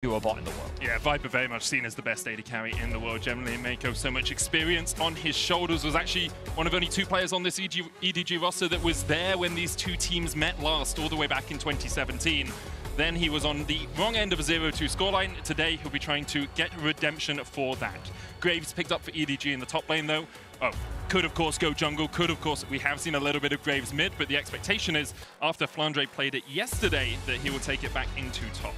pure bot in the world. Yeah, Viper very much seen as the best AD carry in the world generally. Meiko, so much experience on his shoulders, was actually one of only 2 players on this EDG roster that was there when these 2 teams met last, all the way back in 2017. Then he was on the wrong end of a 0-2 scoreline. Today, he'll be trying to get redemption for that. Graves picked up for EDG in the top lane, though. Oh, could of course go jungle, could of course, we have seen a little bit of Graves mid, but the expectation is, after Flandre played it yesterday, that he will take it back into top.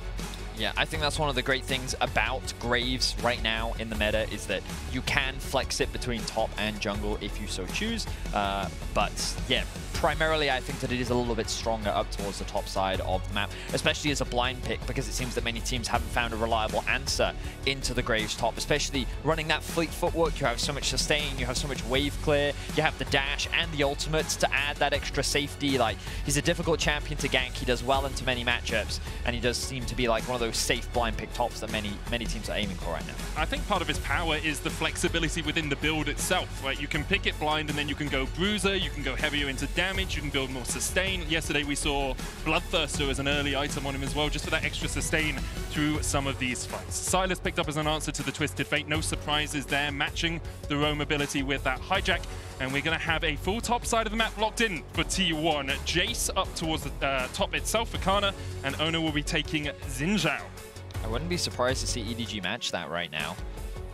Yeah, I think that's one of the great things about Graves right now in the meta is that you can flex it between top and jungle if you so choose. But yeah, primarily I think that it is a little bit stronger up towards the top side of the map, especially as a blind pick, because it seems that many teams haven't found a reliable answer into the Graves top, especially running that fleet footwork. You have so much sustain, you have so much wave clear, you have the dash and the ultimates to add that extra safety. Like, he's a difficult champion to gank, he does well into many matchups, and he does seem to be like one of those safe blind pick tops that many teams are aiming for right now. I think part of his power is the flexibility within the build itself, right? You can pick it blind and then you can go bruiser, you can go heavier into damage, you can build more sustain. Yesterday we saw Bloodthirster as an early item on him as well, just for that extra sustain through some of these fights. Sylas picked up as an answer to the Twisted Fate, no surprises there, matching the roam ability with that hijack. And we're going to have a full top side of the map locked in for T1. Jayce up towards the top itself for Canna, and Oner will be taking Zhao. I wouldn't be surprised to see EDG match that right now,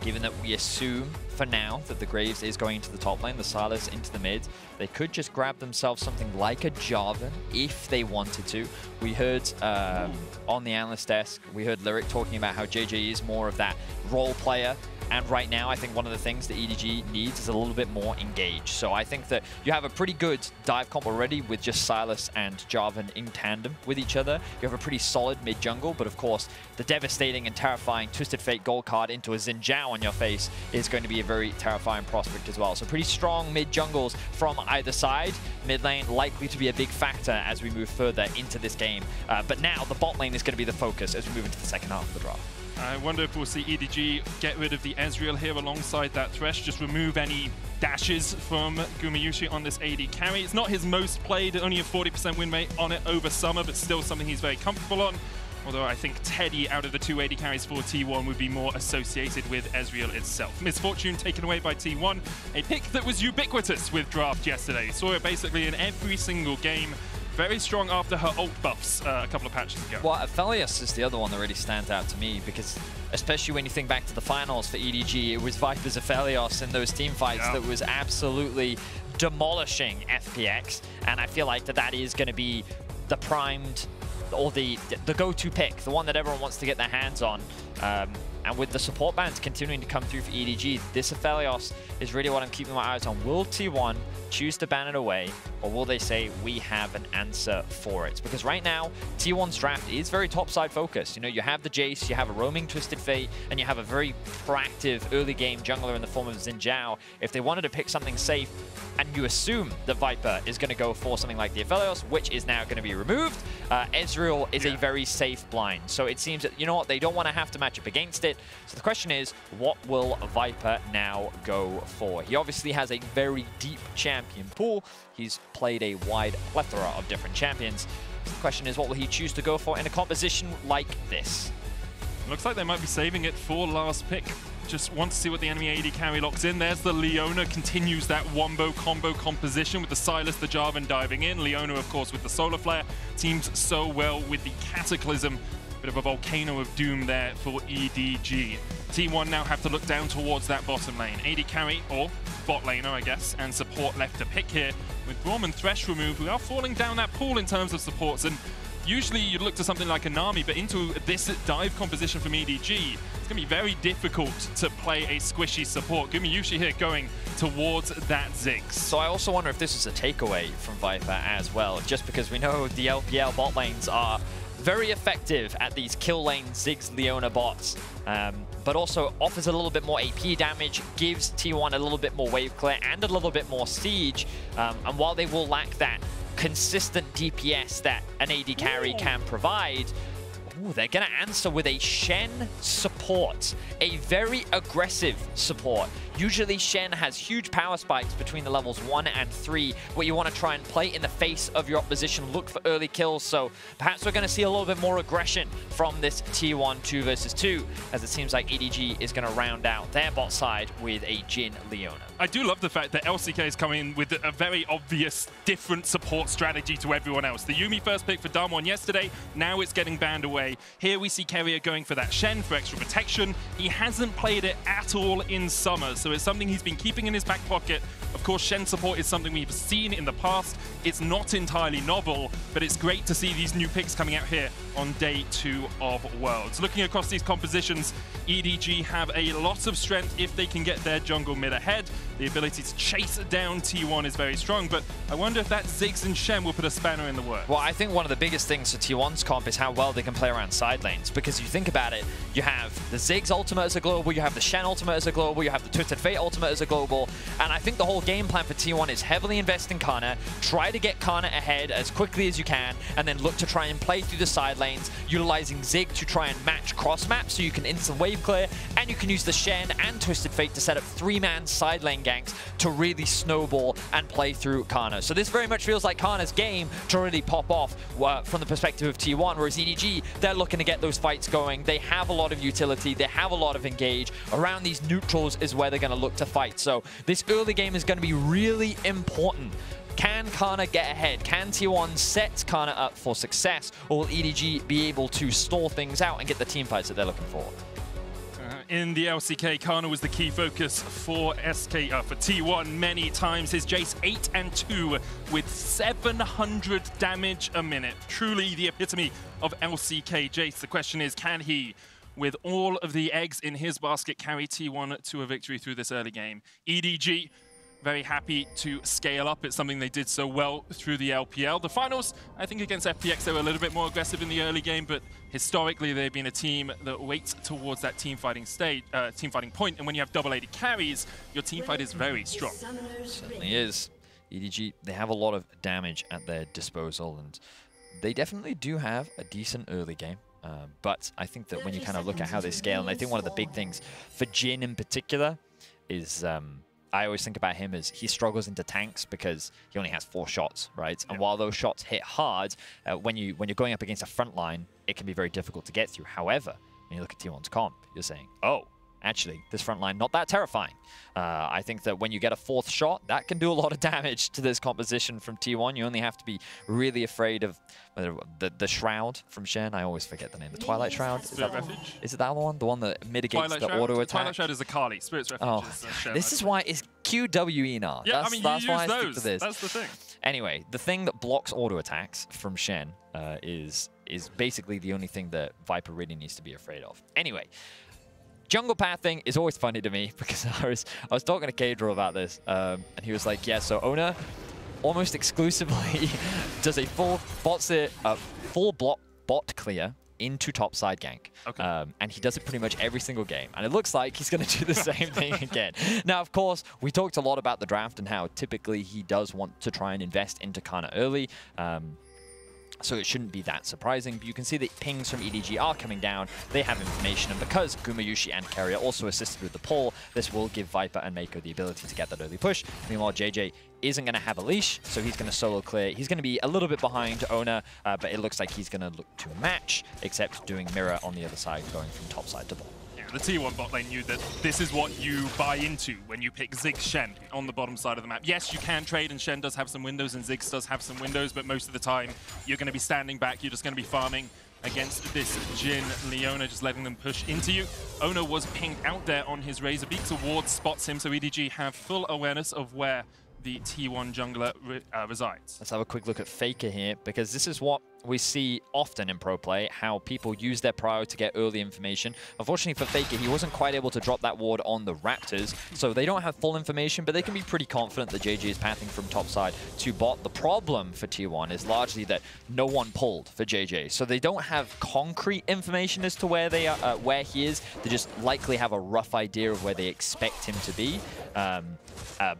given that we assume for now that the Graves is going into the top lane, the Sylas into the mid. They could just grab themselves something like a Jarvan if they wanted to. We heard on the analyst desk, we heard Lyric talking about how Jiejie is more of that role player. And right now, I think one of the things that EDG needs is a little bit more engaged. So I think that you have a pretty good dive comp already with just Sylas and Jarvan in tandem with each other. You have a pretty solid mid-jungle, but of course, the devastating and terrifying Twisted Fate gold card into a Zhao on your face is going to be a very terrifying prospect as well. So pretty strong mid-jungles from either side. Mid lane likely to be a big factor as we move further into this game. But now the bot lane is going to be the focus as we move into the second half of the draft. I wonder if we'll see EDG get rid of the Ezreal here alongside that Thresh, just remove any dashes from Gumayusi on this AD carry. It's not his most played, only a 40% win rate on it over summer, but still something he's very comfortable on. Although I think Teddy, out of the 2 AD carries for T1, would be more associated with Ezreal itself. Misfortune taken away by T1, a pick that was ubiquitous with draft yesterday. Saw it basically in every single game. Very strong after her ult buffs a couple of patches ago. Well, Aphelios is the other one that really stands out to me, because especially when you think back to the finals for EDG, it was Viper's Aphelios in those team fights that was absolutely demolishing FPX, and I feel like that is going to be the primed, or the go-to pick, the one that everyone wants to get their hands on. And with the support bands continuing to come through for EDG, this Aphelios is really what I'm keeping my eyes on. Will T1 choose to ban it away, or will they say, we have an answer for it? Because right now, T1's draft is very topside focused. You know, you have the Jayce, you have a roaming Twisted Fate, and you have a very proactive early game jungler in the form of Zhao. If they wanted to pick something safe, and you assume that Viper is going to go for something like the Aphelios, which is now going to be removed, Ezreal is a very safe blind. So it seems that, you know what, they don't want to have to match up against it. So the question is, what will Viper now go for? He obviously has a very deep champion pool. He's played a wide plethora of different champions. So the question is, what will he choose to go for in a composition like this? Looks like they might be saving it for last pick. Just want to see what the enemy AD carry locks in. There's the Leona, continues that wombo combo composition with the Sylas, the Jarvan diving in. Leona, of course, with the Solar Flare. Teams so well with the Cataclysm. Bit of a volcano of doom there for EDG. T1 now have to look down towards that bottom lane. AD carry, or bot laner, I guess, and support left to pick here. With Braum and Thresh removed, we are falling down that pool in terms of supports, and usually you'd look to something like a Nami, but into this dive composition from EDG, it's going to be very difficult to play a squishy support. Gumayusi here going towards that Ziggs. So I also wonder if this is a takeaway from Viper as well, just because we know the LPL bot lanes are very effective at these kill lane Ziggs Leona bots, but also offers a little bit more AP damage, gives T1 a little bit more wave clear and a little bit more siege, and while they will lack that consistent DPS that an AD carry can provide, Ooh, they're going to answer with a Shen support, a very aggressive support. Usually Shen has huge power spikes between the levels 1 and 3, where you want to try and play in the face of your opposition, look for early kills. So perhaps we're going to see a little bit more aggression from this T1 2 versus 2, as it seems like EDG is going to round out their bot side with a Jhin Leona. I do love the fact that LCK is coming in with a very obvious different support strategy to everyone else. The Yuumi first pick for Damwon yesterday, now it's getting banned away. Here we see Keria going for that Shen for extra protection. He hasn't played it at all in summer, so it's something he's been keeping in his back pocket. Of course, Shen support is something we've seen in the past. It's not entirely novel, but it's great to see these new picks coming out here on day 2 of Worlds. Looking across these compositions, EDG have a lot of strength if they can get their jungle mid ahead. The ability to chase down T1 is very strong, but I wonder if that Ziggs and Shen will put a spanner in the works. Well, I think one of the biggest things for T1's comp is how well they can play around side lanes, because you think about it, you have the Ziggs ultimate as a global, you have the Shen ultimate as a global, you have the Twisted Fate ultimate as a global, and I think the whole game plan for T1 is heavily invest in Canna, try to get Canna ahead as quickly as you can, and then look to try and play through the side lanes, utilizing Zig to try and match cross map so you can instant wave clear, and you can use the Shen and Twisted Fate to set up 3-man side lane ganks to really snowball and play through Canna. So this very much feels like Canna's game to really pop off from the perspective of T1, whereas EDG, they're looking to get those fights going. They have a lot of utility, they have a lot of engage. Around these neutrals is where they're going to look to fight. So this early game is going to be really important. Can Canna get ahead? Can T1 set Canna up for success? Or will EDG be able to stall things out and get the team fights that they're looking for? In the LCK, Canna was the key focus for T1 many times. His Jayce 8 and 2 with 700 damage a minute. Truly the epitome of LCK Jayce. The question is, can he, with all of the eggs in his basket, carry T1 to a victory through this early game? EDG, very happy to scale up. It's something they did so well through the LPL. The finals, I think against FPX, they were a little bit more aggressive in the early game, but historically they've been a team that waits towards that team fighting point. And when you have double AD carries, your team fight is very strong. Certainly is. EDG, they have a lot of damage at their disposal, and they definitely do have a decent early game. But I think that when you kind of look at how they scale, and I think one of the big things for Jhin in particular is I always think about him as he struggles into tanks because he only has 4 shots, right? And while those shots hit hard, when you're going up against a front line, it can be very difficult to get through. However, when you look at T1's comp, you're saying, oh, actually, this front line, not that terrifying. I think that when you get a 4th shot, that can do a lot of damage to this composition from T1. You only have to be really afraid of the Shroud from Shen. I always forget the name. The Twilight Shroud? Is it that one? The one that mitigates the auto attack? Twilight Shroud is a Kali. Spirit's Refuge is Shen. This is why it's QWENAR. Yeah, I mean, you use those. That's the thing. Anyway, the thing that blocks auto attacks from Shen is basically the only thing that Viper really needs to be afraid of. Anyway, jungle path thing is always funny to me because I was talking to Kedro about this, and he was like, yeah, so Oner almost exclusively does a full bot clear into top side gank. Okay. And he does it pretty much every single game. And it looks like he's going to do the same thing again. Now, of course, we talked a lot about the draft and how typically he does want to try and invest into Canna early. So it shouldn't be that surprising, but you can see that pings from EDG are coming down. They have information, and because Gumayusi and Keria also assisted with the pull, this will give Viper and Meiko the ability to get that early push. Meanwhile, Jiejie isn't going to have a leash, so he's going to solo clear. He's going to be a little bit behind Oner, but it looks like he's going to look to match, except doing mirror on the other side, going from top side to bottom. The T1 bot lane knew that this is what you buy into when you pick Ziggs Shen on the bottom side of the map. Yes, you can trade, and Shen does have some windows, and Ziggs does have some windows, but most of the time, you're going to be standing back. You're just going to be farming against this Jhin Leona, just letting them push into you. Oner was pinged out there on his Razor Beak. Ward spots him, so EDG have full awareness of where the T1 jungler resides. Let's have a quick look at Faker here, because this is what we see often in pro play, how people use their prio to get early information. Unfortunately for Faker, he wasn't quite able to drop that ward on the Raptors, so they don't have full information, but they can be pretty confident that Jiejie is pathing from top side to bot. The problem for T1 is largely that no one pulled for Jiejie, so they don't have concrete information as to where they are, where he is. They just likely have a rough idea of where they expect him to be.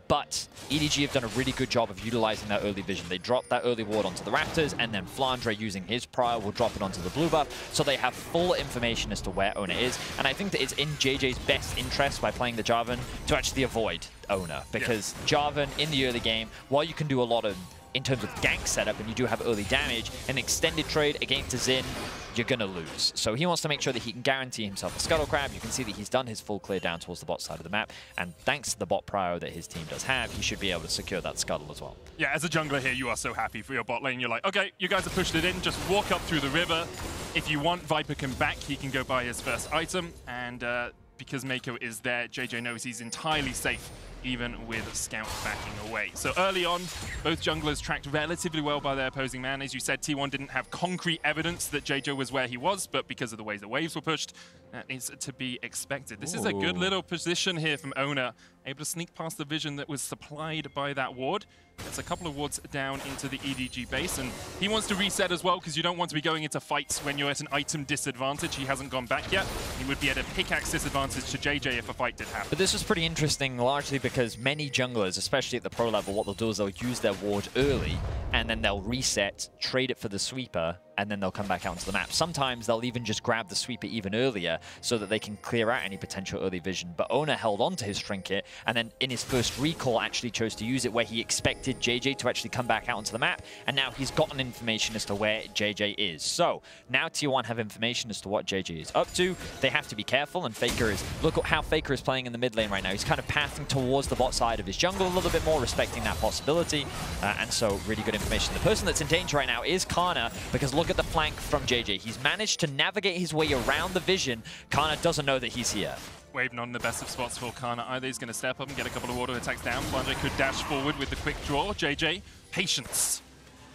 But EDG have done a really good job of utilizing that early vision. They dropped that early ward onto the Raptors, and then Flandre Flandre using his prior will drop it onto the blue buff, so they have full information as to where Oner is. And I think that it's in Jiejie's best interest by playing the Jarvan to actually avoid Oner, because Jarvan in the early game, while you can do a lot of in terms of gank setup and you do have early damage, an extended trade against a Jhin, you're going to lose. So he wants to make sure that he can guarantee himself a scuttle crab. You can see that he's done his full clear down towards the bot side of the map, and thanks to the bot prio that his team does have, he should be able to secure that scuttle as well. Yeah, as a jungler here, you are so happy for your bot lane. You're like, okay, you guys have pushed it in, just walk up through the river. If you want, Viper can back, he can go buy his first item, and because Meiko is there, Jiejie knows he's entirely safe, even with Scout backing away. So early on, both junglers tracked relatively well by their opposing man. As you said, T1 didn't have concrete evidence that Jiejie was where he was, but because of the ways the waves were pushed, that is to be expected. This is a good little position here from Oner, able to sneak past the vision that was supplied by that ward. It's a couple of wards down into the EDG base, and he wants to reset as well, because you don't want to be going into fights when you're at an item disadvantage. He hasn't gone back yet. He would be at a pickaxe disadvantage to Jiejie if a fight did happen. But this was pretty interesting, largely because many junglers, especially at the pro level, what they'll do is they'll use their ward early, and then they'll reset, trade it for the sweeper, and then they'll come back out onto the map. Sometimes they'll even just grab the sweeper even earlier so that they can clear out any potential early vision. But Oner held on to his trinket, and then in his first recall actually chose to use it where he expected Jiejie to actually come back out onto the map, and now he's gotten information as to where Jiejie is. So now T1 have information as to what Jiejie is up to. They have to be careful, and Faker is, look at how Faker is playing in the mid lane right now. He's kind of pathing towards the bot side of his jungle a little bit more, respecting that possibility, and so really good information. The person that's in danger right now is Canna, because look at the flank from Jiejie. He's managed to navigate his way around the vision. Canna doesn't know that he's here. Wave not in the best of spots for Canna either. He's going to step up and get a couple of auto attacks down. Flandre could dash forward with the quick draw. Jiejie, patience.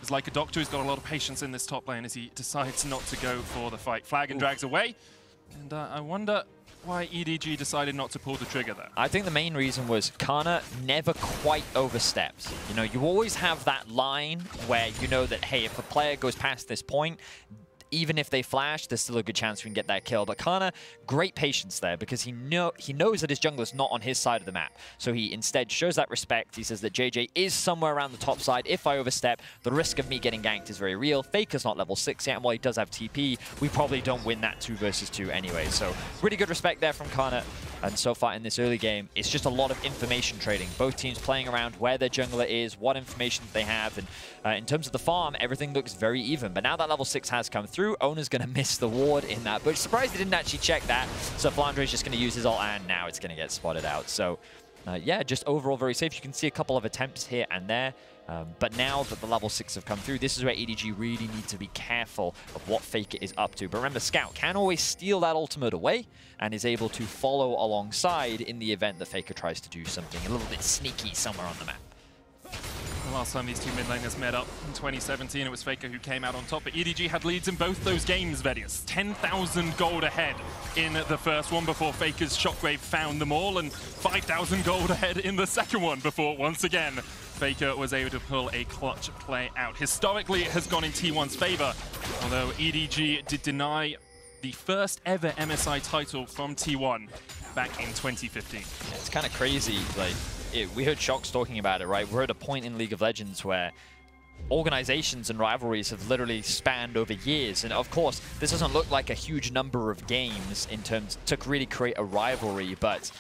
Is like a doctor who's got a lot of patience in this top lane as he decides not to go for the fight. Flag and drags away. And I wonder why EDG decided not to pull the trigger there. I think the main reason was Canna never quite overstepped. You know, you always have that line where you know that, hey, if a player goes past this point, even if they flash, there's still a good chance we can get that kill. But Canna, great patience there, because he knows that his jungler's not on his side of the map. So he instead shows that respect. He says that Jiejie is somewhere around the top side. If I overstep, the risk of me getting ganked is very real. Faker's not level 6 yet, and while he does have TP, we probably don't win that 2 versus 2 anyway. So really good respect there from Canna. And so far in this early game, it's just a lot of information trading. Both teams playing around where their jungler is, what information they have, and in terms of the farm, everything looks very even. But now that level 6 has come through, Oner's going to miss the ward in that. But surprised he didn't actually check that. So Flandre is just going to use his ult, and now it's going to get spotted out. So yeah, just overall very safe. You can see a couple of attempts here and there. But now that the level 6 have come through, this is where EDG really need to be careful of what Faker is up to. But remember, Scout can always steal that ultimate away and is able to follow alongside in the event that Faker tries to do something a little bit sneaky somewhere on the map. The last time these two mid laners met up in 2017, it was Faker who came out on top, but EDG had leads in both those games, Vedius. 10,000 gold ahead in the first one before Faker's Shockwave found them all, and 5,000 gold ahead in the second one before, once again, Faker was able to pull a clutch play out. Historically, it has gone in T1's favor, although EDG did deny the first ever MSI title from T1 back in 2015. Yeah, it's kind of crazy, like, we heard Shox talking about it, right? We're at a point in League of Legends where organizations and rivalries have literally spanned over years. And of course, this doesn't look like a huge number of games in terms to really create a rivalry, but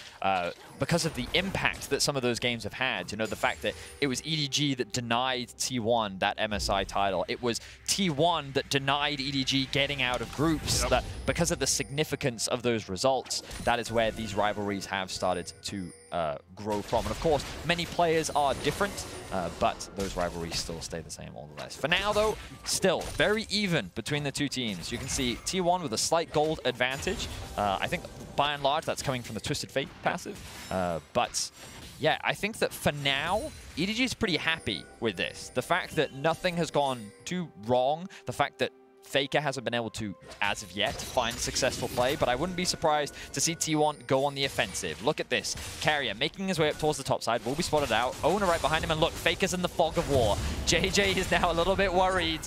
because of the impact that some of those games have had, you know, the fact that it was EDG that denied T1 that MSI title, it was T1 that denied EDG getting out of groups, that because of the significance of those results, that is where these rivalries have started to grow from. And of course, many players are different, but those rivalries still stay the same all the less. For now, though, still very even between the two teams. You can see T1 with a slight gold advantage. I think by and large, that's coming from the Twisted Fate passive. But yeah, I think that for now, EDG is pretty happy with this. The fact that nothing has gone too wrong, the fact that Faker hasn't been able to, as of yet, find successful play, but I wouldn't be surprised to see T1 go on the offensive. Look at this. Keria making his way up towards the top side, will be spotted out. Oner right behind him, and look, Faker's in the fog of war. Jiejie is now a little bit worried.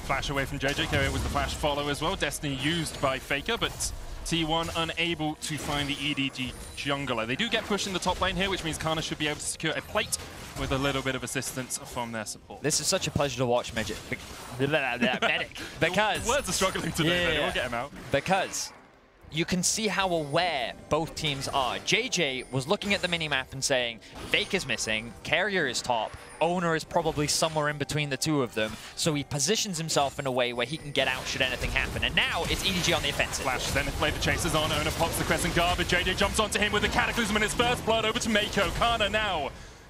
Flash away from Jiejie. Keria with the flash follow as well. Destiny used by Faker, but T1 unable to find the EDG jungler. They do get pushed in the top lane here, which means Canna should be able to secure a plate with a little bit of assistance from their support. This is such a pleasure to watch, Medic, because... Words are struggling today, we'll get him out. Because you can see how aware both teams are. Jiejie was looking at the minimap and saying, Fake is missing, Keria is top, Oner is probably somewhere in between the two of them, so he positions himself in a way where he can get out should anything happen. And now it's EDG on the offensive. Flash, then play the chasers on, Oner pops the crescent guard, but Jiejie jumps onto him with the Cataclysm in his first blood over to Meiko. Canna now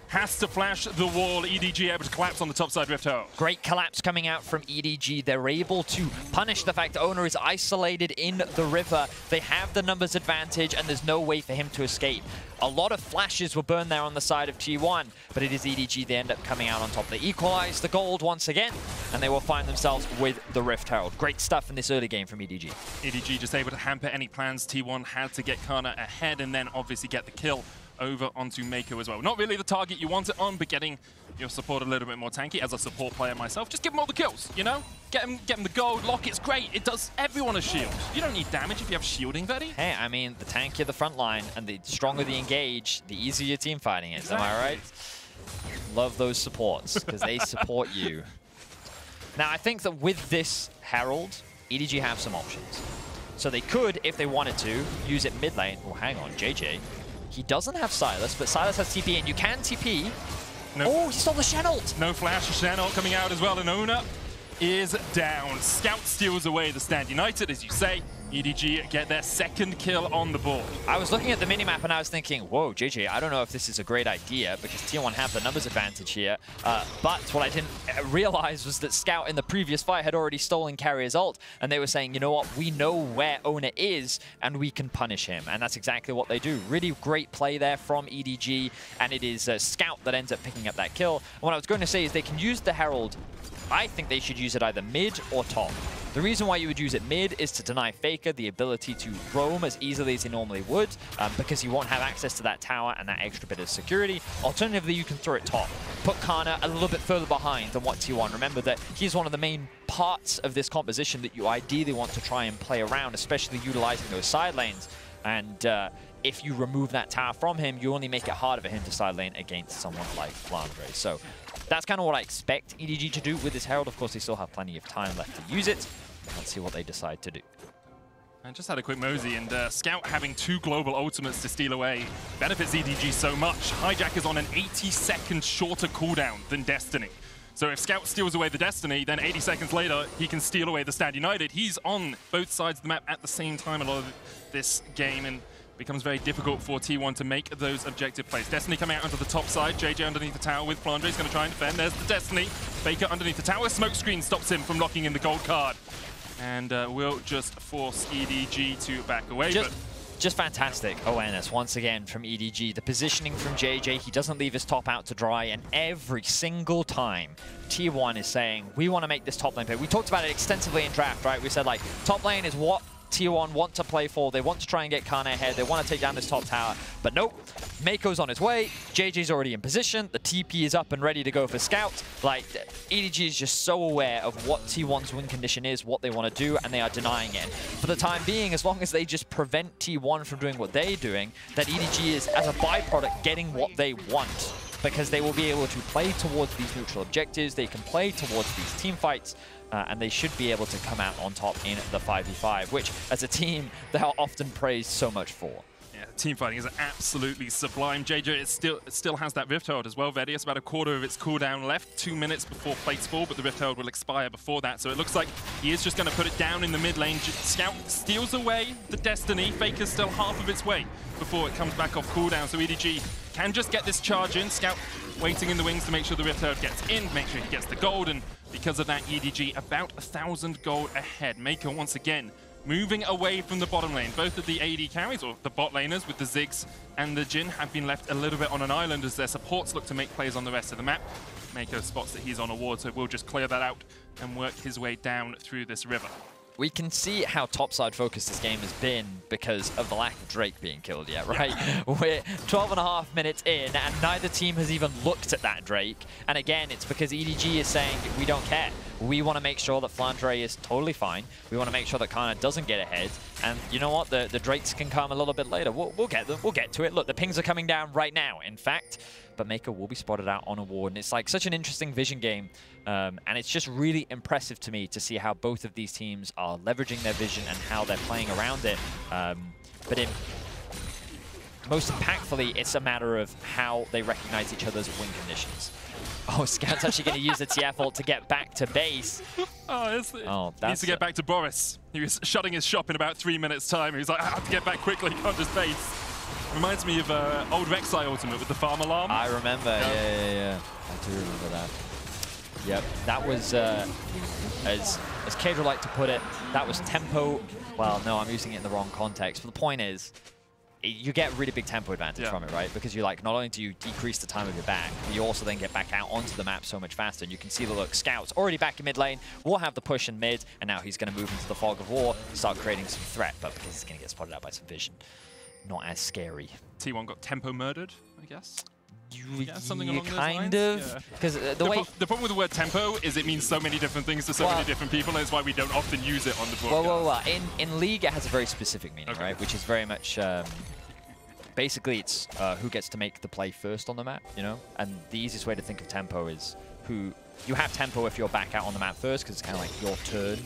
has to flash the wall. EDG able to collapse on the top side Rift Hole. Great collapse coming out from EDG. They're able to punish the fact that Oner is isolated in the river. They have the numbers advantage and there's no way for him to escape. A lot of flashes were burned there on the side of T1, but it is EDG. They end up coming out on top. They equalize the gold once again, and they will find themselves with the Rift Herald. Great stuff in this early game from EDG. EDG just able to hamper any plans. T1 had to get Canna ahead and then obviously get the kill over onto Meiko as well. Not really the target you want it on, but getting your support a little bit more tanky. As a support player myself, just give them all the kills, you know? Get them the gold. Locket's great. It does everyone a shield. You don't need damage if you have shielding, Vedi. Hey, I mean, the tankier the front line and the stronger the engage, the easier your team fighting is. Exactly. Am I right? Love those supports, because they support you. Now, I think that with this Herald, EDG have some options. So they could, if they wanted to, use it mid lane. Oh, hang on, Jiejie. He doesn't have Sylas, but Sylas has TP, and you can TP. Nope. Oh, he stole the Shen ult. No flash, Shen ult coming out as well, and Oner is down. Scout steals away the stand. United, as you say, EDG get their second kill on the board. I was looking at the minimap and I was thinking, whoa, Jiejie, I don't know if this is a great idea because T1 have the numbers advantage here. But what I didn't realize was that Scout in the previous fight had already stolen Keria's ult, and they were saying, you know what, we know where Oner is and we can punish him. And that's exactly what they do. Really great play there from EDG, and it is Scout that ends up picking up that kill. And what I was going to say is they can use the Herald. I think they should use it either mid or top. The reason why you would use it mid is to deny Faker the ability to roam as easily as he normally would, because he won't have access to that tower and that extra bit of security. Alternatively, you can throw it top. Put Canna a little bit further behind than what T1. Remember that he's one of the main parts of this composition that you ideally want to try and play around, especially utilizing those side lanes. And if you remove that tower from him, you only make it harder for him to side lane against someone like Flandre. So that's kind of what I expect EDG to do with this Herald. Of course, they still have plenty of time left to use it. Let's see what they decide to do. I just had a quick mosey, and Scout having 2 global ultimates to steal away benefits EDG so much. Hijack is on an 80-second shorter cooldown than Destiny. So if Scout steals away the Destiny, then 80 seconds later, he can steal away the Stand United. He's on both sides of the map at the same time a lot of this game, and becomes very difficult for T1 to make those objective plays. Destiny coming out onto the top side. Jiejie underneath the tower with Flandre. He's going to try and defend. There's the Destiny. Faker underneath the tower. Smoke screen stops him from locking in the gold card. And will just force EDG to back away. Just fantastic awareness once again from EDG. The positioning from Jiejie, he doesn't leave his top out to dry, and every single time T1 is saying, we want to make this top lane play. We talked about it extensively in draft, right? We said, like, top lane is what T1 want to play for. They want to try and get Canna ahead. They want to take down this top tower. But nope. Meiko's on his way. Jiejie's already in position. The TP is up and ready to go for Scout. Like, EDG is just so aware of what T1's win condition is, what they want to do, and they are denying it. For the time being, as long as they just prevent T1 from doing what they're doing, that EDG is, as a byproduct, getting what they want. Because they will be able to play towards these neutral objectives. They can play towards these team fights. And they should be able to come out on top in the 5v5, which, as a team, they are often praised so much for. Yeah, team fighting is absolutely sublime. Jiejie still has that Rift Herald as well, Vedius. About a quarter of its cooldown left, 2 minutes before plates fall, but the Rift Herald will expire before that. So it looks like he is just going to put it down in the mid lane. Scout steals away the Destiny. Faker's still half of its way before it comes back off cooldown. So EDG can just get this charge in. Scout waiting in the wings to make sure the Rift Herald gets in, make sure he gets the gold, and because of that, EDG about 1,000 gold ahead. Meiko once again moving away from the bottom lane. Both of the AD carries, or the bot laners with the Ziggs and the Jhin, have been left a little bit on an island as their supports look to make plays on the rest of the map. Meiko spots that he's on a ward, so we'll just clear that out and work his way down through this river. We can see how topside focused this game has been because of the lack of Drake being killed yet, right? We're 12.5 minutes in and neither team has even looked at that Drake. And again, it's because EDG is saying, we don't care. We want to make sure that Flandre is totally fine. We want to make sure that Canna doesn't get ahead. And you know what? The Drakes can come a little bit later. We'll get them. We'll get to it. Look, the pings are coming down right now, in fact. But Meiko will be spotted out on a ward. And it's like such an interesting vision game. And it's just really impressive to me to see how both of these teams are leveraging their vision and how they're playing around it. But most impactfully, it's a matter of how they recognize each other's win conditions. Oh, Scout's actually going to use the TF ult to get back to base. That's needs to get back to Boris. He was shutting his shop in about 3 minutes' time. He was like, I have to get back quickly, can't just base. Reminds me of old Rek'Sai Ultimate with the farm alarm. I remember, yeah. I do remember that. Yep, that was, as Keria liked to put it, that was tempo. Well, no, I'm using it in the wrong context. But the point is, you get really big tempo advantage from it, right? Because you like, not only do you decrease the time of your back, but you also then get back out onto the map so much faster. And you can see the look, Scout's already back in mid lane, will have the push in mid, and now he's going to move into the fog of war, start creating some threat, but because he's going to get spotted out by some vision, not as scary. T1 got tempo murdered, I guess. Something Yeah, along those kind lines? of. Because The problem with the word tempo is it means so many different things to so many different people, and it's why we don't often use it on the broadcast. In League, it has a very specific meaning, right? Which is very much... basically, it's who gets to make the play first on the map, you know? And the easiest way to think of tempo is who... You have tempo if you're back out on the map first, because it's kind of like your turn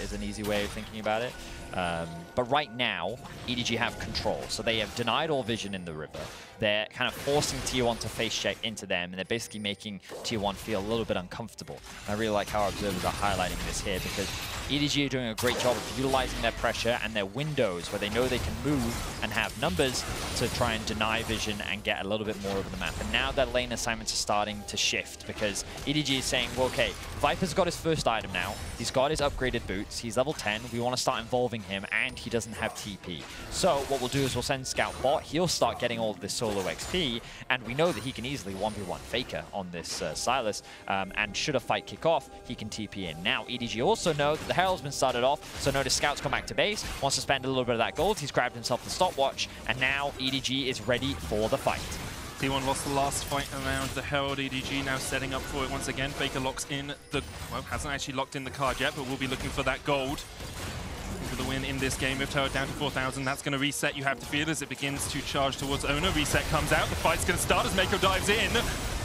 is an easy way of thinking about it. But right now, EDG have control. So they have denied all vision in the river. They're kind of forcing T1 to face check into them, and they're basically making T1 feel a little bit uncomfortable. And I really like how our observers are highlighting this here, because EDG are doing a great job of utilizing their pressure and their windows where they know they can move and have numbers to try and deny vision and get a little bit more over the map. And now their lane assignments are starting to shift, because EDG is saying, well, okay, Viper's got his first item now. He's got his upgraded boots. He's level 10. We want to start involving him, and he doesn't have TP. So what we'll do is we'll send Scout bot. He'll start getting all of this solo XP, and we know that he can easily 1v1 Faker on this Sylas, and should a fight kick off, he can TP in. Now, EDG also know that the Herald's been started off, so notice Scout's come back to base, wants to spend a little bit of that gold. He's grabbed himself the stopwatch, and now EDG is ready for the fight. T1 lost the last fight around the Herald. EDG now setting up for it once again. Faker locks in the... Well, hasn't actually locked in the card yet, but we'll be looking for that gold. For the win in this game. If Herald down to 4,000, that's going to reset, you have to feel, as it begins to charge towards Oner. Reset comes out. The fight's going to start as Meiko dives in.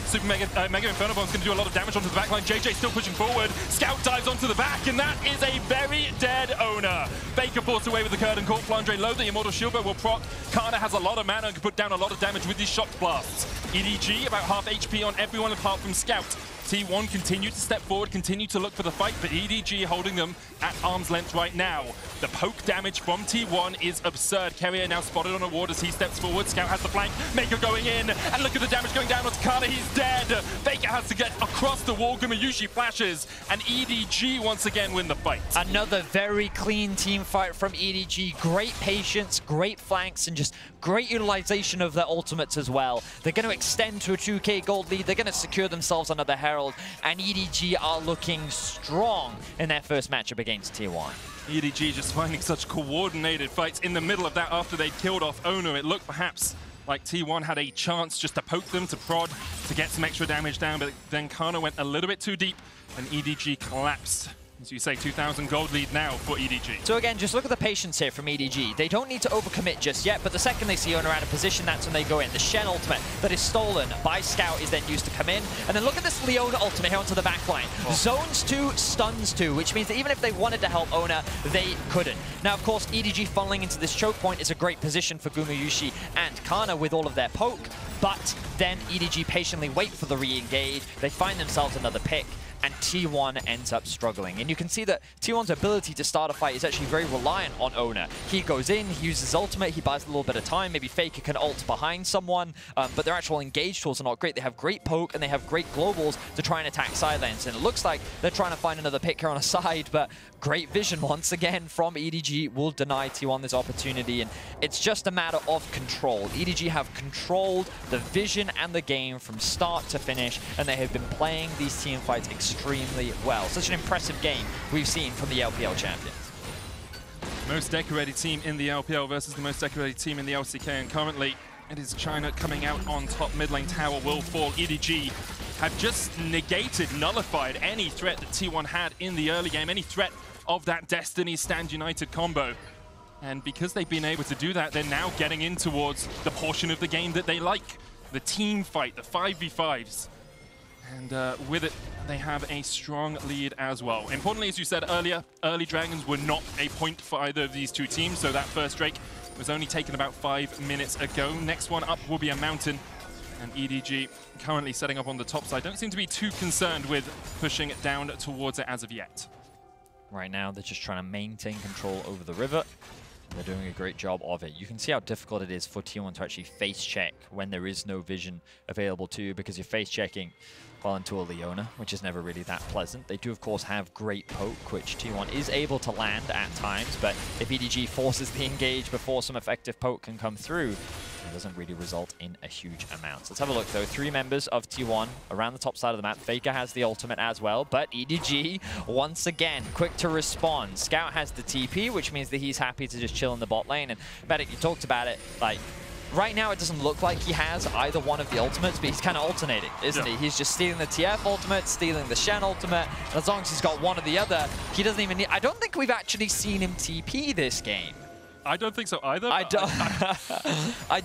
Super Mega Inferno Bomb's going to do a lot of damage onto the backline. Jiejie still pushing forward. Scout dives onto the back, and that is a very dead Oner. Baker forced away with the curtain call. Flandre low, the Immortal Shield, but will proc. Canna has a lot of mana and can put down a lot of damage with these shock blasts. EDG about half HP on everyone apart from Scout. T1 continue to step forward, continue to look for the fight, but EDG holding them at arm's length right now. The poke damage from T1 is absurd. Keria now spotted on a ward as he steps forward. Scout has the flank. Meiko going in, and look at the damage going down onto Canna. He's dead. Faker has to get across the wall. Gumayusi flashes, and EDG once again win the fight. Another very clean team fight from EDG. Great patience, great flanks, and just great utilization of their ultimates as well. They're going to extend to a 2k gold lead. They're going to secure themselves another Herald, and EDG are looking strong in their first matchup against T1. EDG just finding such coordinated fights in the middle of that after they killed off Oner. It looked perhaps like T1 had a chance just to poke them, to prod, to get some extra damage down, but then Canna went a little bit too deep and EDG collapsed. As you say, 2,000 gold lead now for EDG. So again, just look at the patience here from EDG. They don't need to overcommit just yet, but the second they see Oner out of position, that's when they go in. The Shen ultimate that is stolen by Scout is then used to come in. And then look at this Leona ultimate here onto the backline. Zones 2, stuns 2, which means that even if they wanted to help Oner, they couldn't. Now, of course, EDG funneling into this choke point is a great position for Gumayusi and Canna with all of their poke, but then EDG patiently wait for the re-engage. They find themselves another pick, and T1 ends up struggling. And you can see that T1's ability to start a fight is actually very reliant on Oner. He goes in, he uses ultimate, he buys a little bit of time, maybe Faker can ult behind someone, but their actual engage tools are not great. They have great poke and they have great globals to try and attack side lanes. And it looks like they're trying to find another pick here on a side, but great vision once again from EDG will deny T1 this opportunity. And it's just a matter of control. EDG have controlled the vision and the game from start to finish, and they have been playing these team fights extremely well. Such an impressive game we've seen from the LPL champions. Most decorated team in the LPL versus the most decorated team in the LCK, and currently it is China coming out on top. Mid lane tower will fall. EDG have just negated, nullified any threat that T1 had in the early game, any threat of that Destiny Stand United combo. And because they've been able to do that, they're now getting in towards the portion of the game that they like, the team fight, the 5v5s. And with it, they have a strong lead as well. Importantly, as you said earlier, early Dragons were not a point for either of these two teams, so that first Drake was only taken about 5 minutes ago. Next one up will be a Mountain, and EDG currently setting up on the top side. Don't seem to be too concerned with pushing it down towards it as of yet. Right now, they're just trying to maintain control over the river. They're doing a great job of it. You can see how difficult it is for T1 to actually face check when there is no vision available to you, because you're face checking well into a Leona, which is never really that pleasant. They do, of course, have great poke, which T1 is able to land at times, but if EDG forces the engage before some effective poke can come through, it doesn't really result in a huge amount. So let's have a look, though. 3 members of T1 around the top side of the map. Faker has the ultimate as well, but EDG, once again, quick to respond. Scout has the TP, which means that he's happy to just chill in the bot lane. And Vedius, you talked about it, like, right now it doesn't look like he has either one of the ultimates, but he's kind of alternating, isn't he? He's just stealing the TF ultimate, stealing the Shen ultimate, and as long as he's got one or the other, he doesn't even need... I don't think we've actually seen him TP this game. I don't think so either. I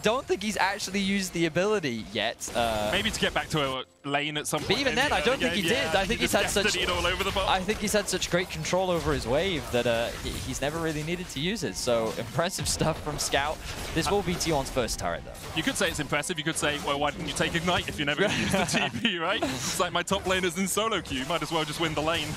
don't think he's actually used the ability yet. Maybe to get back to a lane at some point. But even then, I don't think he did. I think he's had such all over the ball. I think he's had such great control over his wave that he's never really needed to use it. So impressive stuff from Scout. This will be T1's first turret, though. You could say it's impressive. You could say, well, why didn't you take Ignite if you're never going to use the TP, right? It's like my top laner's in solo queue. Might as well just win the lane.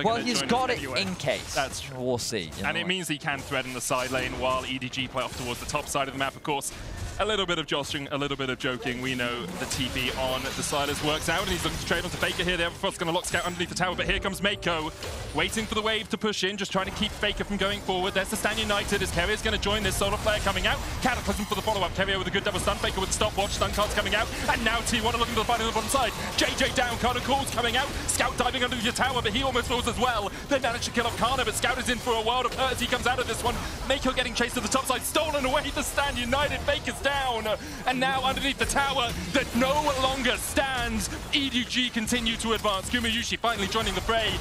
Well, he's got it in case. That's true. We'll see. And it means he can threaten the side lane while EDG play off towards the top side of the map, of course. A little bit of jostling, a little bit of joking. We know the TP on the Sylas works out, and he's looking to trade onto Faker here. The Everfrost's going to lock Scout underneath the tower, but here comes Meiko, waiting for the wave to push in, just trying to keep Faker from going forward. There's the Stand United as Keria's going to join this solar flare coming out. Cataclysm for the follow-up. Keria with a good double stun. Faker with the stopwatch. Stun cards coming out. And now T1 are looking to the fight on the bottom side. Jiejie down. Canna calls coming out. Scout diving under your tower, but he almost falls as well. They managed to kill off Canna, but Scout is in for a world of hurt as he comes out of this one. Meiko getting chased to the top side. Stolen away the Stand United. Faker's down. And now underneath the tower that no longer stands, EDG continue to advance. Gumayusi finally joining the fray.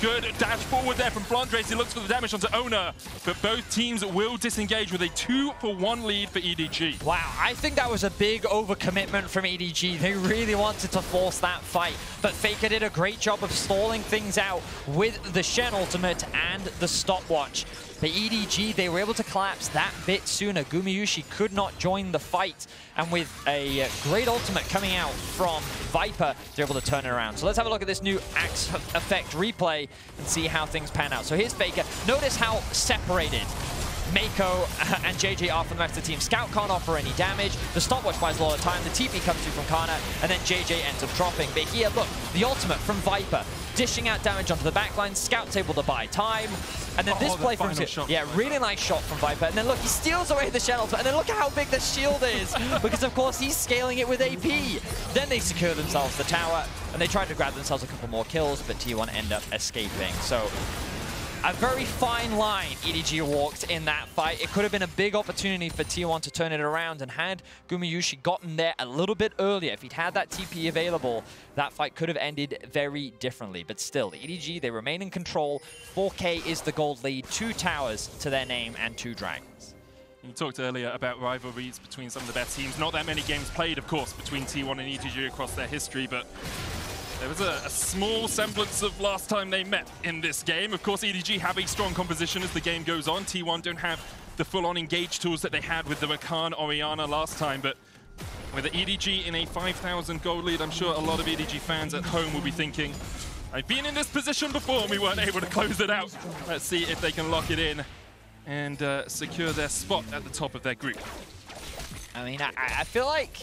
Good dash forward there from Flandre as he looks for the damage onto Oner. But both teams will disengage with a 2-for-1 lead for EDG. Wow, I think that was a big overcommitment from EDG. They really wanted to force that fight. But Faker did a great job of stalling things out with the Shen ultimate and the stopwatch. But EDG, they were able to collapse that bit sooner. Gumayusi could not join the fight. And with a great ultimate coming out from Viper, they're able to turn it around. So let's have a look at this new Axe effect replay and see how things pan out. So here's Faker. Notice how separated Meiko and Jiejie are from the rest of the team. Scout can't offer any damage. The stopwatch buys a lot of time. The TP comes through from Canna, and then Jiejie ends up dropping. But here, look, the ultimate from Viper, dishing out damage onto the backline. Scout's able to buy time. And then this play from really nice shot from Viper. And then look, he steals away the Shen ultimate. And then look at how big the shield is, because of course he's scaling it with AP. Then they secure themselves the tower, and they tried to grab themselves a couple more kills, but T1 end up escaping. So a very fine line EDG walked in that fight. It could have been a big opportunity for T1 to turn it around, and had Gumayusi gotten there a little bit earlier, if he'd had that TP available, that fight could have ended very differently. But still, EDG, they remain in control. 4K is the gold lead, 2 towers to their name and 2 dragons. You talked earlier about rivalries between some of the best teams. Not that many games played, of course, between T1 and EDG across their history, but there was a small semblance of last time they met in this game. Of course, EDG have a strong composition as the game goes on. T1 don't have the full-on engage tools that they had with the Rakan Orianna last time, but with the EDG in a 5,000 gold lead, I'm sure a lot of EDG fans at home will be thinking, I've been in this position before and we weren't able to close it out. Let's see if they can lock it in and secure their spot at the top of their group. I mean, I feel like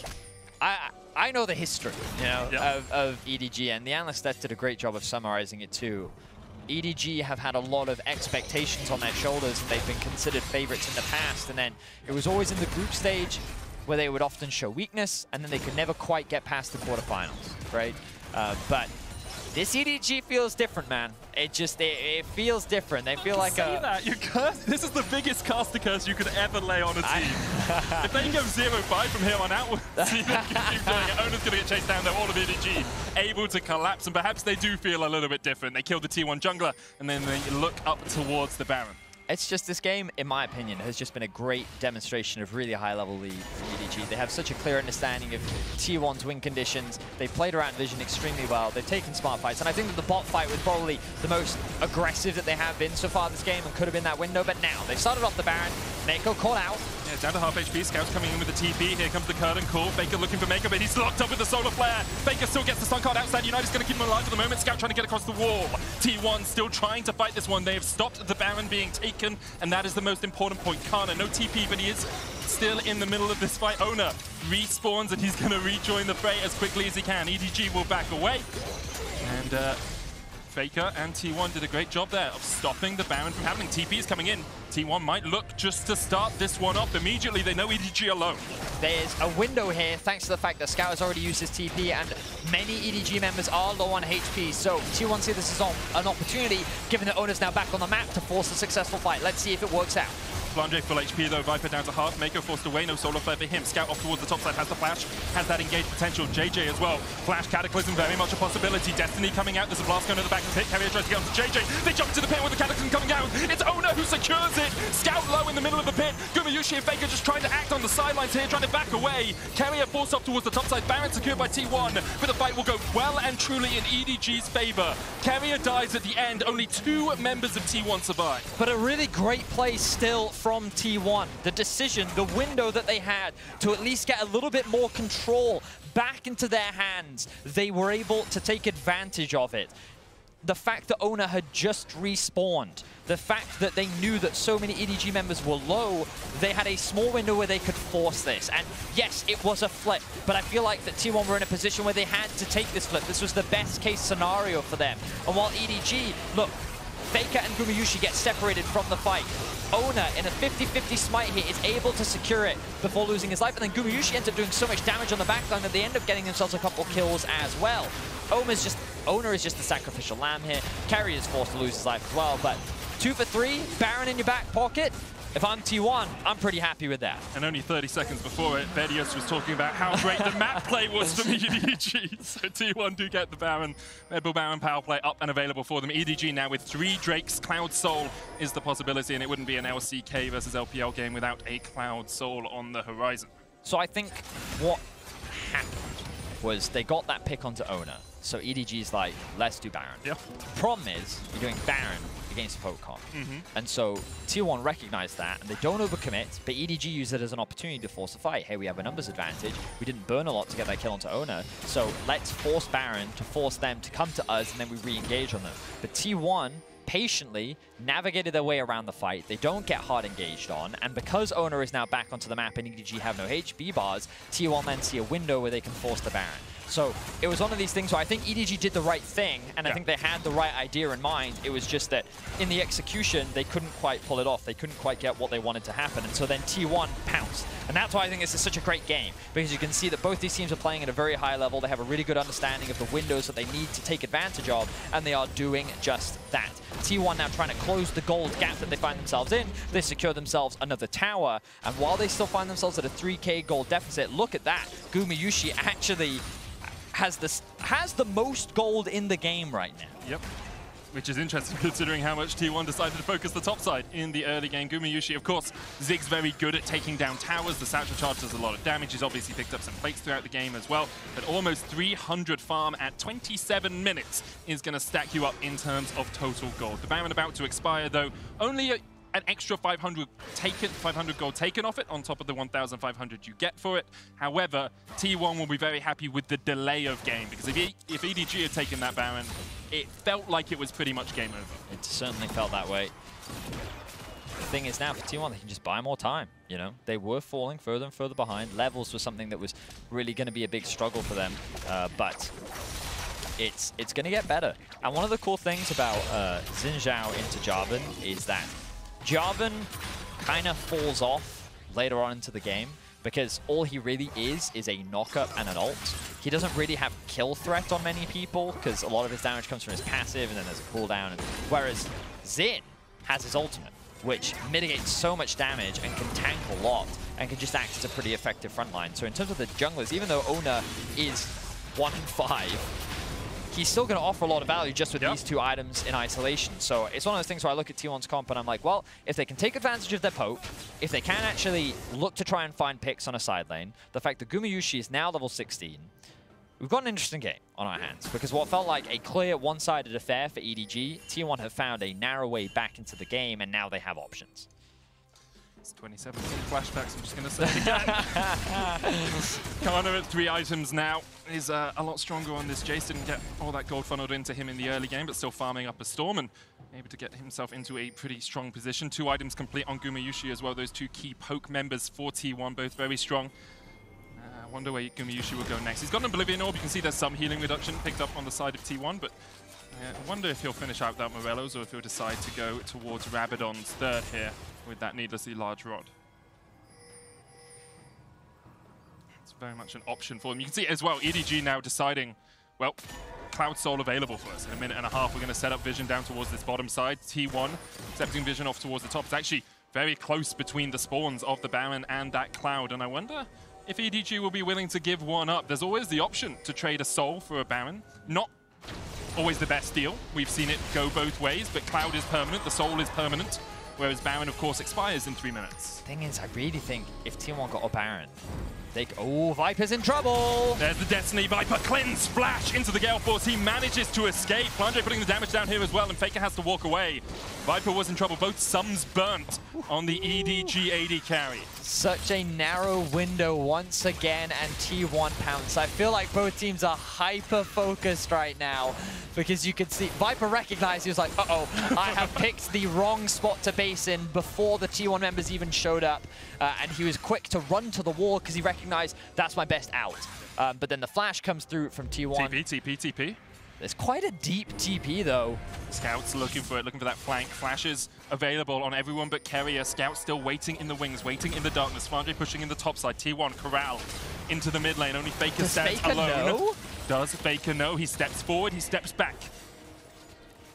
I know the history, you know, of EDG, and the analyst did a great job of summarizing it too. EDG have had a lot of expectations on their shoulders. They've been considered favorites in the past, and then it was always in the group stage where they would often show weakness, and then they could never quite get past the quarterfinals, right? But This EDG feels different, man. It feels different. They feel like This is the biggest caster curse you could ever lay on a team. If they go 0-5 from here on out, we'll see them keep doing it. Oner's going to get chased down, though. All of EDG able to collapse, and perhaps they do feel a little bit different. They killed the T1 jungler, and then they look up towards the Baron. It's just this game, in my opinion, has just been a great demonstration of really high-level lead for EDG. They have such a clear understanding of T1's win conditions. They've played around vision extremely well. They've taken smart fights, and I think that the bot fight was probably the most aggressive that they have been so far this game and could have been that window, but now they've started off the Baron. Meiko caught out. Yeah, down to half HP. Scouts coming in with the TP. Here comes the curtain call. Baker looking for Meiko, but he's locked up with the solar flare. Baker still gets the stun card outside. United's going to keep him alive for the moment. Scout trying to get across the wall. T1 still trying to fight this one. They have stopped the Baron being taken, and that is the most important point. Canna, no TP, but he is still in the middle of this fight. Oner respawns, and he's going to rejoin the fray as quickly as he can. EDG will back away. And Faker and T1 did a great job there of stopping the Baron from happening. TP is coming in. T1 might look just to start this one off. Immediately, they know EDG alone. There's a window here, thanks to the fact that Scout has already used his TP, and many EDG members are low on HP. So T1 see this is an opportunity, given that Oner's now back on the map, to force a successful fight. Let's see if it works out. Flandre full HP though, Viper down to half. Meiko forced away, no solar flare for him. Scout off towards the top side, has the flash, has that engaged potential. Jiejie as well. Flash Cataclysm, very much a possibility. Destiny coming out, there's a blast going to the back of the pit. Keria tries to get onto Jiejie. They jump into the pit with the Cataclysm coming out. It's Oner who secures it. Scout low in the middle of the pit. Gumayusi and Faker just trying to act on the sidelines here, trying to back away. Keria forced up towards the top side. Baron secured by T1, but the fight will go well and truly in EDG's favor. Keria dies at the end. Only 2 members of T1 survive. But a really great play still from T1. The decision, the window that they had to at least get a little bit more control back into their hands, they were able to take advantage of it. The fact that Oner had just respawned, the fact that they knew that so many EDG members were low, they had a small window where they could force this. And yes, it was a flip, but I feel like that T1 were in a position where they had to take this flip. This was the best case scenario for them. And while EDG, look, Faker and Gumayusi get separated from the fight. Oner, in a 50-50 smite here, is able to secure it before losing his life, and then Gumayusi ends up doing so much damage on the backline that they end up getting themselves a couple kills as well. Oner is just the sacrificial lamb here. Keria is forced to lose his life as well, but 2 for 3, Baron in your back pocket. If I'm T1, I'm pretty happy with that. And only 30 seconds before it, Vedius was talking about how great the map play was from EDG. So T1 do get the Baron. Red Bull Baron power play up and available for them. EDG now with 3 Drakes. Cloud Soul is the possibility, and it wouldn't be an LCK versus LPL game without a Cloud Soul on the horizon. So I think what happened was they got that pick onto Oner. So EDG's like, let's do Baron. Yeah. Problem is, you're doing Baron against Pokemon. And so T1 recognized that, and they don't overcommit, but EDG used it as an opportunity to force a fight. Hey, we have a numbers advantage. We didn't burn a lot to get that kill onto Oner, so let's force Baron to force them to come to us, and then we re-engage on them. But T1 patiently navigated their way around the fight. They don't get hard engaged on, and because Oner is now back onto the map and EDG have no HP bars, T1 then see a window where they can force the Baron. So it was one of these things where I think EDG did the right thing, and I think they had the right idea in mind. It was just that in the execution, they couldn't quite pull it off. They couldn't quite get what they wanted to happen, and so then T1 pounced. And that's why I think this is such a great game, because you can see that both these teams are playing at a very high level. They have a really good understanding of the windows that they need to take advantage of, and they are doing just that. T1 now trying to close the gold gap that they find themselves in. They secure themselves another tower, and while they still find themselves at a 3k gold deficit, look at that. Gumayusi actually has the most gold in the game right now. Yep. Which is interesting considering how much T1 decided to focus the top side in the early game. Gumayusi, of course, Ziggs very good at taking down towers. The satchel charge does a lot of damage. He's obviously picked up some plates throughout the game as well. But almost 300 farm at 27 minutes is going to stack you up in terms of total gold. The Baron about to expire, though. Only an extra 500 gold taken off it on top of the 1,500 you get for it. However, T1 will be very happy with the delay of game, because if EDG had taken that Baron, it felt like it was pretty much game over. It certainly felt that way. The thing is now for T1, they can just buy more time. You know, they were falling further and further behind. Levels was something that was really going to be a big struggle for them, but it's going to get better. And one of the cool things about Zhao into Jarvan is that Jarvan kind of falls off later on into the game, because all he really is a knock-up and an ult. he doesn't really have kill threat on many people because a lot of his damage comes from his passive and then there's a cooldown. Whereas Jhin has his ultimate, which mitigates so much damage and can tank a lot and can just act as a pretty effective frontline. So in terms of the junglers, even though Oner is 1-5, he's still going to offer a lot of value just with these two items in isolation. So it's one of those things where I look at T1's comp and I'm like, well, if they can take advantage of their poke, if they can actually look to try and find picks on a side lane, the fact that Gumayusi is now level 16, we've got an interesting game on our hands, because what felt like a clear one-sided affair for EDG, T1 have found a narrow way back into the game, and now they have options. It's 2017 flashbacks, I'm just going to say it again. Canna at 3 items now is a lot stronger on this. Jayce didn't get all that gold funneled into him in the early game, but still farming up a storm and able to get himself into a pretty strong position. 2 items complete on Gumayusi as well. Those 2 key poke members for T1, both very strong. I wonder where Gumayusi will go next. He's got an Oblivion Orb. You can see there's some healing reduction picked up on the side of T1, but I wonder if he'll finish out without Morello's or if he'll decide to go towards Rabadon's third here with that needlessly large rod. It's very much an option for him. You can see as well, EDG now deciding, well, Cloud Soul available for us. In a minute and a half, we're going to set up Vision down towards this bottom side. T1 accepting Vision off towards the top. It's actually very close between the spawns of the Baron and that Cloud, and I wonder if EDG will be willing to give one up. There's always the option to trade a Soul for a Baron. Not always the best deal. We've seen it go both ways, but Cloud is permanent, the Soul is permanent, whereas Baron, of course, expires in 3 minutes. Thing is, I really think if T1 got a Baron, oh, Viper's in trouble! There's the Destiny Viper cleanse flash into the Gale Force. He manages to escape. Flandre putting the damage down here as well, and Faker has to walk away. Viper was in trouble. Both sums burnt on the EDG AD carry. Such a narrow window once again, and T1 pounce. I feel like both teams are hyper-focused right now, because you could see Viper recognized, he was like, uh-oh, I have picked the wrong spot to base in before the T1 members even showed up, and he was quick to run to the wall because he recognized that's my best out. But then the flash comes through from T1. TP. There's quite a deep TP though. Scouts looking for it, looking for that flank. Flashes available on everyone but Keria. Scout still waiting in the wings, waiting in the darkness. Flandre pushing in the top side. T1 corral into the mid lane. Only Faker stands alone. Know? Does Faker know? He steps forward, he steps back.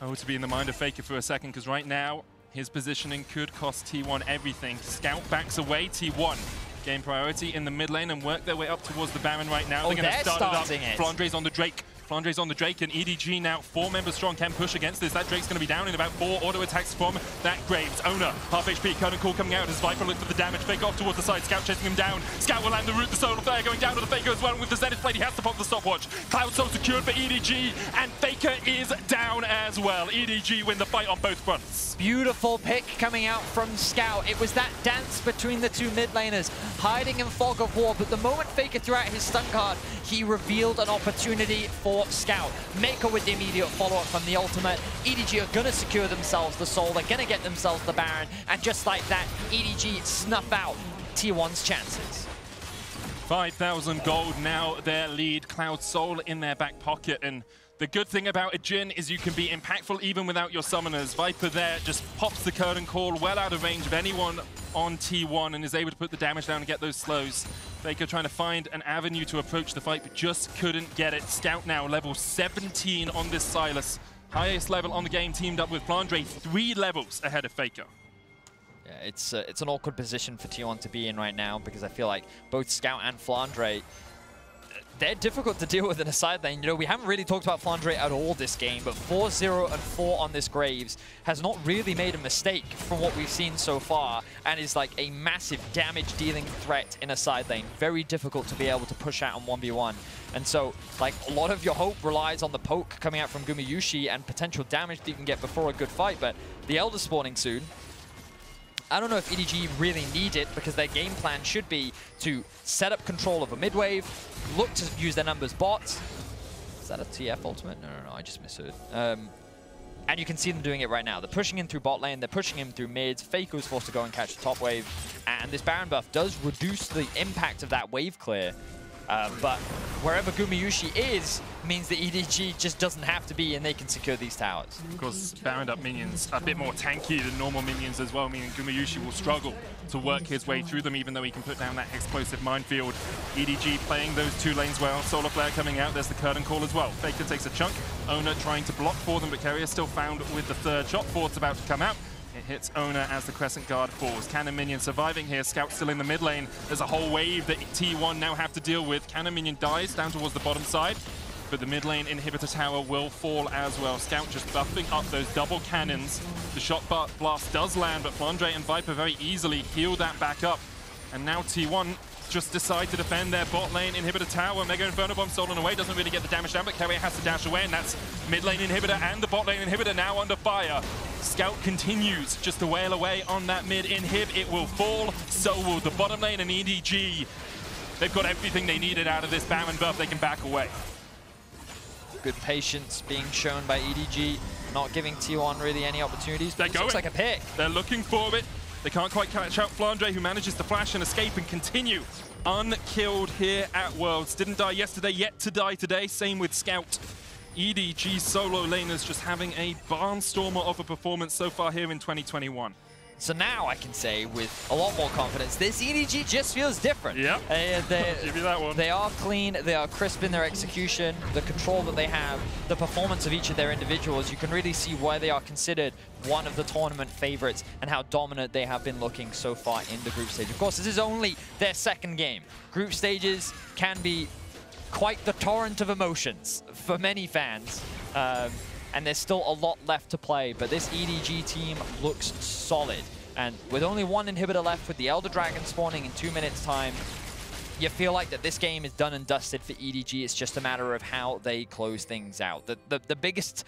Oh, to be in the mind of Faker for a second, because right now his positioning could cost T1 everything. Scout backs away. T1 gain priority in the mid lane and work their way up towards the Baron right now. Oh, they're going to start it up. Flandre's on the Drake. Flandre's on the Drake, and EDG now 4 members strong can push against this. That Drake's going to be down in about 4 auto attacks from that Graves. Oner, half HP, Curtain Call coming out as Viper looks for the damage. Fake off towards the side, Scout chasing him down. Scout will land the root, the Solar Flare going down to the Faker as well, and with the Zenith Blade he has to pop the stopwatch. Cloud Soul secured for EDG, and Faker is down as well. EDG win the fight on both fronts. Beautiful pick coming out from Scout. It was that dance between the 2 mid laners, hiding in fog of war, but the moment Faker threw out his stun card, he revealed an opportunity for Scout. Meiko with the immediate follow-up from the ultimate. EDG are going to secure themselves the Soul, they're going to get themselves the Baron, and just like that, EDG snuff out T1's chances. 5,000 gold now, their lead. Cloud Soul in their back pocket, and the good thing about a Jhin is you can be impactful even without your summoners. Viper there just pops the Curtain Call well out of range of anyone on T1 and is able to put the damage down and get those slows. Faker trying to find an avenue to approach the fight, but just couldn't get it. Scout now level 17 on this Sylas. Highest level on the game, teamed up with Flandre, 3 levels ahead of Faker. Yeah, it's an awkward position for T1 to be in right now, because I feel like both Scout and Flandre, they're difficult to deal with in a side lane. You know, we haven't really talked about Flandre at all this game, but 4-0 and 4 on this Graves has not really made a mistake from what we've seen so far, and is like a massive damage-dealing threat in a side lane. Very difficult to be able to push out on 1v1. And so, like, a lot of your hope relies on the poke coming out from Gumayusi and potential damage that you can get before a good fight, but the Elder spawning soon. I don't know if EDG really need it, because their game plan should be to set up control of a mid-wave, look to use their numbers bots. Is that a TF ultimate? No, I just misheard. And you can see them doing it right now. They're pushing in through bot lane, they're pushing him through mids. Faker's forced to go and catch the top wave. And this Baron buff does reduce the impact of that wave clear. But wherever Gumayusi is, means that EDG just doesn't have to be, and they can secure these towers. Of course, bound up minions a bit more tanky than normal minions as well, meaning Gumayusi will struggle to work his way through them, even though he can put down that explosive minefield. EDG playing those 2 lanes well. Solar Flare coming out. There's the curtain call as well. Faker takes a chunk. Oner trying to block for them, but Keria still found with the 3rd shot. 4th's about to come out. It hits Oner as the Crescent Guard falls. Canna minion surviving here. Scout still in the mid lane. There's a whole wave that T1 now have to deal with. Canna minion dies down towards the bottom side, but the mid lane inhibitor tower will fall as well. Scout just buffing up those double cannons. The shot blast does land, but Flandre and Viper very easily heal that back up. And now T1 just decide to defend their bot lane inhibitor tower. Mega Inferno Bomb stolen away, doesn't really get the damage down, but Keria has to dash away, and that's mid lane inhibitor and the bot lane inhibitor now under fire. Scout continues just to wail away on that mid inhib. It will fall, so will the bottom lane, and EDG. They've got everything they needed out of this Baron buff. They can back away. Good patience being shown by EDG, not giving T1 really any opportunities. They're going. Looks like a pick. They're looking for it. They can't quite catch out Flandre, who manages to flash and escape and continue unkilled here at Worlds. Didn't die yesterday, yet to die today. Same with Scout. EDG solo laners just having a barnstormer of a performance so far here in 2021. So now I can say with a lot more confidence, this EDG just feels different. Yep. Give you that one. They are clean, they are crisp in their execution, the control that they have, the performance of each of their individuals. You can really see why they are considered one of the tournament favorites and how dominant they have been looking so far in the group stage. Of course, this is only their 2nd game. Group stages can be quite the torrent of emotions for many fans. And there's still a lot left to play, but this EDG team looks solid. And with only 1 inhibitor left, with the Elder Dragon spawning in 2 minutes time, you feel like that this game is done and dusted for EDG. It's just a matter of how they close things out. The biggest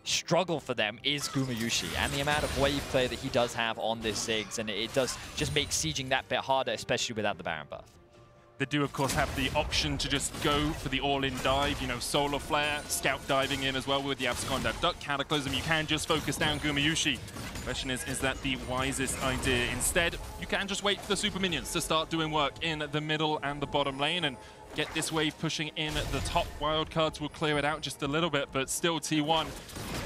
struggle for them is Gumayusi and the amount of wave play that he does have on this Ziggs, and it does just make sieging that bit harder, especially without the Baron buff. They do, of course, have the option to just go for the all-in dive. You know, Solar Flare, Scout diving in as well with the Abscond Duck Cataclysm. You can just focus down Gumayusi. Question is that the wisest idea? Instead, you can just wait for the super minions to start doing work in the middle and the bottom lane and get this wave pushing in. The top wildcards will clear it out just a little bit, but still T1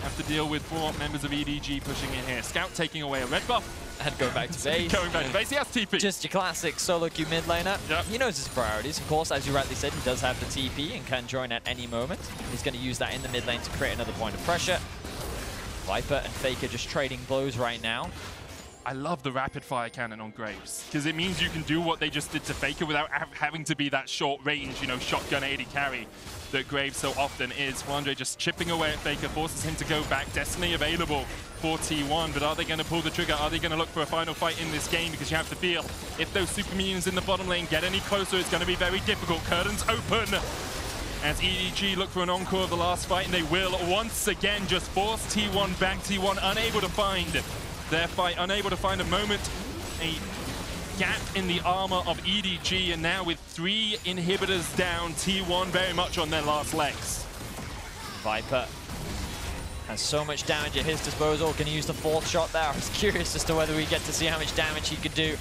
have to deal with 4 members of EDG pushing in here. Scout taking away a red buff. And going back to base. Going back to base, he has TP. Just your classic solo queue mid laner. Yep. He knows his priorities. Of course, as you rightly said, he does have the TP and can join at any moment. He's going to use that in the mid lane to create another point of pressure. Viper and Faker just trading blows right now. I love the rapid fire cannon on Graves, because it means you can do what they just did to Faker without having to be that short range, you know, shotgun AD carry that Graves so often is. Flandre just chipping away at Faker, forces him to go back. Destiny available for T1, but are they going to pull the trigger? Are they going to look for a final fight in this game? Because you have to feel if those super minions in the bottom lane get any closer, it's going to be very difficult. Curtains open as EDG look for an encore of the last fight, and they will once again just force T1 back. T1 unable to find their fight, unable to find a moment, a gap in the armor of EDG, and now with 3 inhibitors down, T1 very much on their last legs. Viper has so much damage at his disposal. Can he use the 4th shot there? I was curious as to whether we get to see how much damage he could do.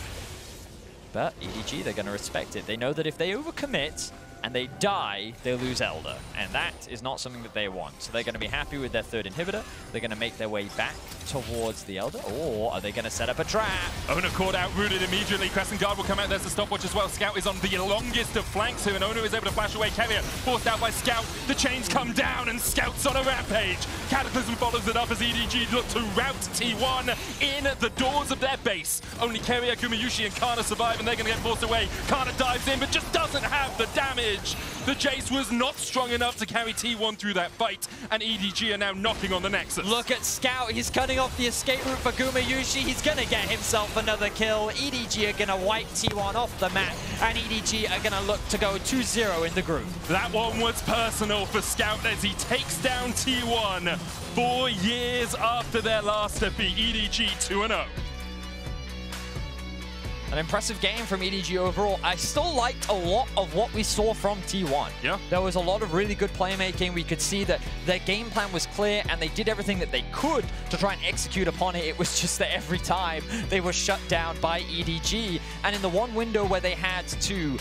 But EDG, they're going to respect it. They know that if they overcommit and they die, they lose Elder. And that is not something that they want. So they're going to be happy with their 3rd inhibitor. They're going to make their way back towards the Elder. Or are they going to set up a trap? Oner caught out, rooted immediately. Crescent Guard will come out. There's the stopwatch as well. Scout is on the longest of flanks here, and Oner is able to flash away. Keria forced out by Scout. The chains come down, and Scout's on a rampage. Cataclysm follows it up as EDG look to rout T1 in the doors of their base. Only Keria, Gumayusi, and Canna survive, and they're going to get forced away. Canna dives in, but just doesn't have the damage. The Jayce was not strong enough to carry T1 through that fight, and EDG are now knocking on the Nexus. Look at Scout. He's cutting off the escape route for Gumayusi. He's going to get himself another kill. EDG are going to wipe T1 off the map, and EDG are going to look to go 2-0 in the group. That one was personal for Scout as he takes down T1 4 years after their last defeat. EDG 2-0. An impressive game from EDG overall. I still liked a lot of what we saw from T1. Yeah. There was a lot of really good playmaking. We could see that their game plan was clear and they did everything that they could to try and execute upon it. It was just that every time they were shut down by EDG. And in the one window where they had to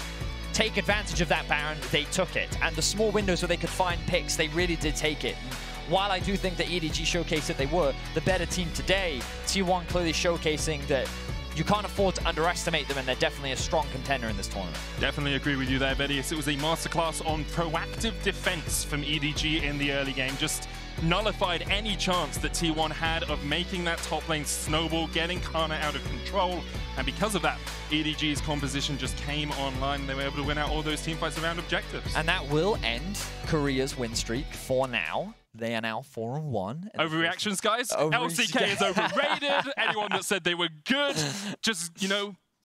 take advantage of that Baron, they took it. And the small windows where they could find picks, they really did take it. And while I do think that EDG showcased that they were the better team today, T1 clearly showcasing that you can't afford to underestimate them, and they're definitely a strong contender in this tournament. Definitely agree with you there, Vedius. It was a masterclass on proactive defense from EDG in the early game. Just nullified any chance that T1 had of making that top lane snowball, getting Canna out of control. And because of that, EDG's composition just came online, and they were able to win out all those teamfights around objectives. And that will end Korea's win streak for now. They are now 4-1. Overreactions, guys. LCK is overrated. Anyone that said they were good, just, you know,